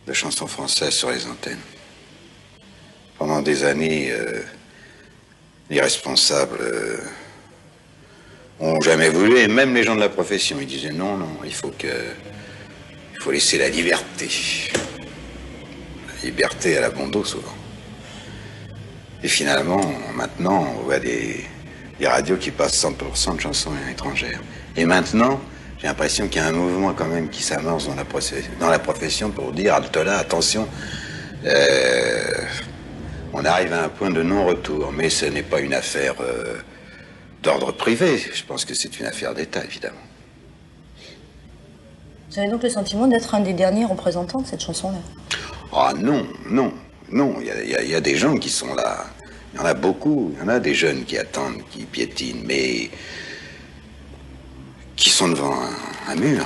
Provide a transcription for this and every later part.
de chansons françaises sur les antennes. Pendant des années, les responsables ont jamais voulu, et même les gens de la profession, ils disaient non, il faut laisser la liberté. La liberté à la bon dos, souvent. Et finalement, maintenant, on voit des radios qui passent 100% de chansons étrangères. Et maintenant, j'ai l'impression qu'il y a un mouvement quand même qui s'amorce dans la profession pour dire, halte là, attention, on arrive à un point de non-retour. Mais ce n'est pas une affaire d'ordre privé. Je pense que c'est une affaire d'État, évidemment. Vous avez donc le sentiment d'être un des derniers représentants de cette chanson-là? Ah non, il y a des gens qui sont là. Il y en a beaucoup. Il y en a des jeunes qui attendent, qui piétinent, mais qui sont devant un mur.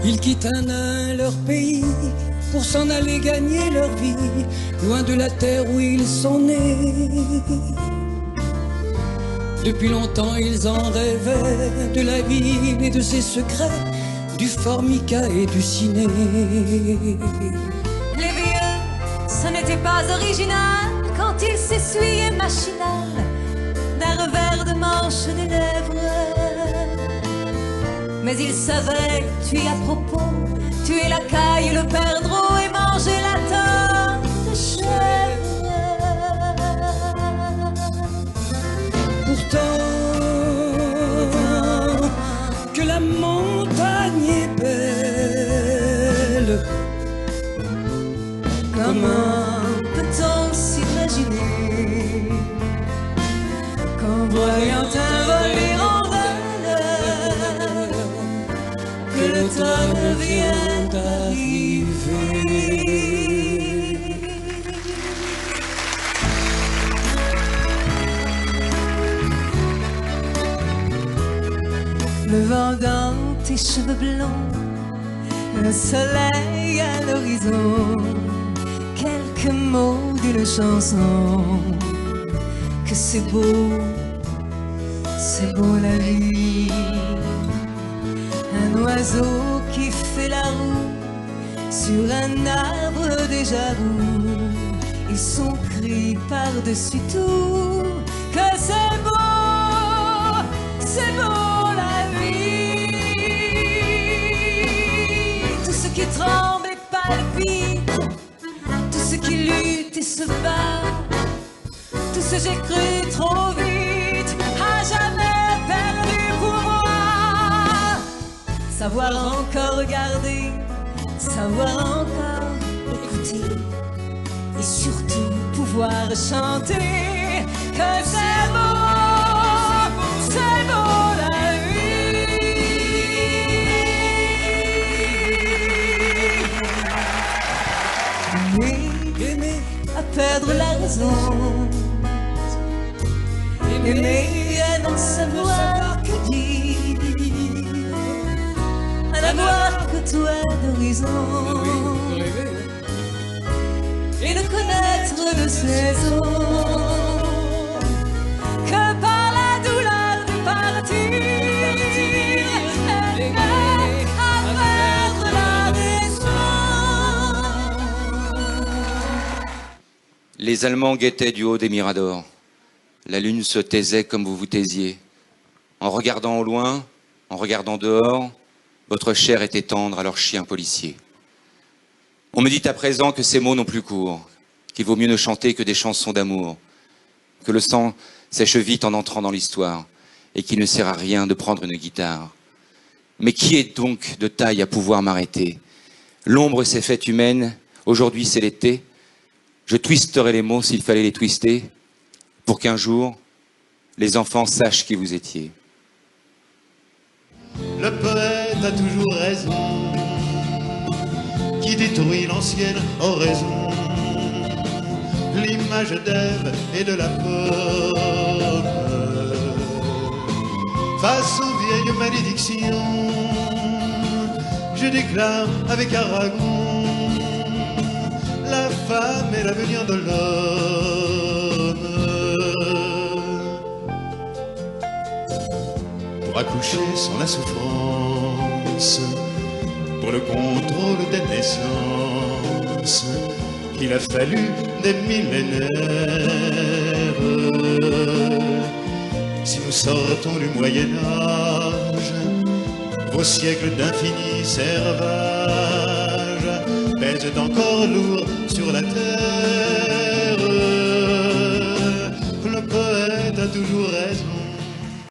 Ils quittent un à un leur pays pour s'en aller gagner leur vie, loin de la terre où ils sont nés. Depuis longtemps ils en rêvaient, de la ville et de ses secrets, du formica et du ciné. Les vieux, ce n'était pas original quand ils s'essuyaient machinal d'un revers de manche des lèvres. Mais ils savaient tuer à propos, tuer la caille, le perdreau et manger la tonne de chèvre. Pourtant, que la montagne est belle, Comment peut-on s'imaginer qu'en voyant un vol d'hirondelle, que l'automne vient d'arriver? Le vent dans tes cheveux blonds, le soleil à l'horizon, quelques mots d'une chanson, que c'est beau la vie. Un oiseau qui fait la roue sur un arbre déjà roux, et son cri par-dessus tout, que c'est beau la vie. Tout ce qui tremble et palpite, tout ce qui lutte et se bat, tout ce j'ai cru trop vite, à jamais perdu pour moi. Savoir encore regarder, savoir encore écouter, et surtout pouvoir chanter que c'est beau la vie. Aimer à perdre la raison, aimer à ne savoir que dire, à n'avoir que toi d'horizon, et ne connaître de saison que par la douleur de partir, aimer à perdre la raison. Les Allemands guettaient du haut des miradors. La lune se taisait comme vous vous taisiez. En regardant au loin, en regardant dehors, votre chair était tendre à leur chien policier. On me dit à présent que ces mots n'ont plus cours, qu'il vaut mieux ne chanter que des chansons d'amour, que le sang sèche vite en entrant dans l'histoire, et qu'il ne sert à rien de prendre une guitare. Mais qui est donc de taille à pouvoir m'arrêter? L'ombre s'est faite humaine, aujourd'hui c'est l'été. Je twisterai les mots s'il fallait les twister, pour qu'un jour, les enfants sachent qui vous étiez. Le poète a toujours raison, qui détruit l'ancienne oraison, l'image d'Ève et de la pomme. Face aux vieilles malédictions, je déclare avec Aragon, la femme est l'avenir de l'homme. pour accoucher sans la souffrance, pour le contrôle des naissances, il a fallu des millénaires. Si nous sortons du Moyen-Âge, vos siècles d'infini servage pèsent encore lourd sur la terre.